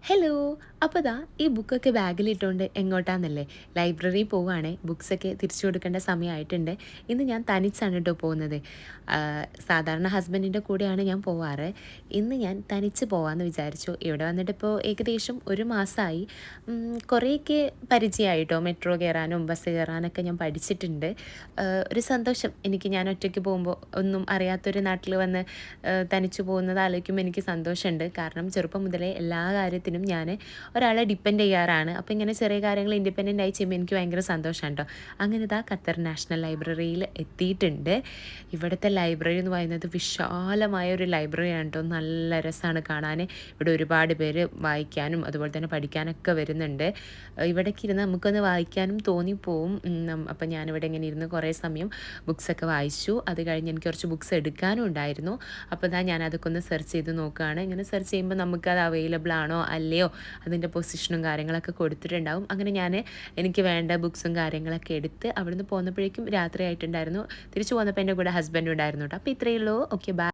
Hello! അപ്പോൾ ദാ ഈ ബുക്കൊക്കെ ബാഗിലിട്ടോണ്ട് എങ്ങോട്ടാന്നല്ലേ? ലൈബ്രറി പോവാണേ. ബുക്സൊക്കെ തിരിച്ചു കൊടുക്കേണ്ട സമയമായിട്ടുണ്ട്. ഇന്ന് ഞാൻ തനിച്ചാണ് ട്ടോ പോകുന്നത്. സാധാരണ ഹസ്ബൻഡിൻ്റെ കൂടെയാണ് ഞാൻ പോവാറ്. ഇന്ന് ഞാൻ തനിച്ച് പോവാന്ന് വിചാരിച്ചു. ഇവിടെ വന്നിട്ടിപ്പോൾ ഏകദേശം 1 മാസമായി. കുറേയൊക്കെ പരിചയമായി ട്ടോ. മെട്രോ കയറാനും ബസ് കയറാനൊക്കെ ഞാൻ പഠിച്ചിട്ടുണ്ട്. ഒരു സന്തോഷം എനിക്ക് ഞാൻ ഒറ്റയ്ക്ക് പോകുമ്പോൾ ഒന്നും അറിയാത്തൊരു നാട്ടിൽ വന്ന് തനിച്ച് പോകുന്നത് ആലോചിക്കുമ്പോൾ എനിക്ക് സന്തോഷമുണ്ട്. കാരണം ചെറുപ്പം മുതലേ എല്ലാ കാര്യത്തിനും ഞാൻ ഒരാളെ ഡിപ്പെൻഡ് ചെയ്യാറാണ്. അപ്പോൾ ഇങ്ങനെ ചെറിയ കാര്യങ്ങൾ ഇൻഡിപെൻഡൻ്റ് ആയി ചെയ്യുമ്പോൾ എനിക്ക് ഭയങ്കര സന്തോഷമാണ് ട്ടോ. അങ്ങനെ ഇതാ ഖത്തർ നാഷണൽ ലൈബ്രറിയിൽ എത്തിയിട്ടുണ്ട്. ഇവിടുത്തെ ലൈബ്രറി എന്ന് പറയുന്നത് വിശാലമായ ഒരു ലൈബ്രറിയാണ് ട്ടോ. നല്ല രസമാണ് കാണാൻ. ഇവിടെ ഒരുപാട് പേര് വായിക്കാനും അതുപോലെ തന്നെ പഠിക്കാനൊക്കെ വരുന്നുണ്ട്. ഇവിടേക്ക് ഇരുന്ന് നമുക്കൊന്ന് വായിക്കാനും തോന്നിപ്പോവും. അപ്പം ഞാനിവിടെ ഇങ്ങനെ ഇരുന്ന് കുറേ സമയം ബുക്സൊക്കെ വായിച്ചു. അത് കഴിഞ്ഞ് എനിക്ക് കുറച്ച് ബുക്സ് എടുക്കാനും ഉണ്ടായിരുന്നു. അപ്പോൾ ഇതാ ഞാൻ അതൊക്കെ ഒന്ന് സെർച്ച് ചെയ്ത് നോക്കുകയാണ്. ഇങ്ങനെ സെർച്ച് ചെയ്യുമ്പോൾ നമുക്കത് അവൈലബിൾ ആണോ അല്ലയോ അതിൻ്റെ പൊസിഷനും കാര്യങ്ങളൊക്കെ കൊടുത്തിട്ടുണ്ടാവും. അങ്ങനെ ഞാൻ എനിക്ക് വേണ്ട ബുക്സും കാര്യങ്ങളൊക്കെ എടുത്ത് അവിടുന്ന് പോന്നപ്പോഴേക്കും രാത്രി ആയിട്ടുണ്ടായിരുന്നു. തിരിച്ചു പോന്നപ്പോൾ എൻ്റെ കൂടെ ഹസ്ബൻഡ് ഉണ്ടായിരുന്നു ട്ടോ. അപ്പോൾ ഇത്രയേ ഉള്ളൂ. Okay, by.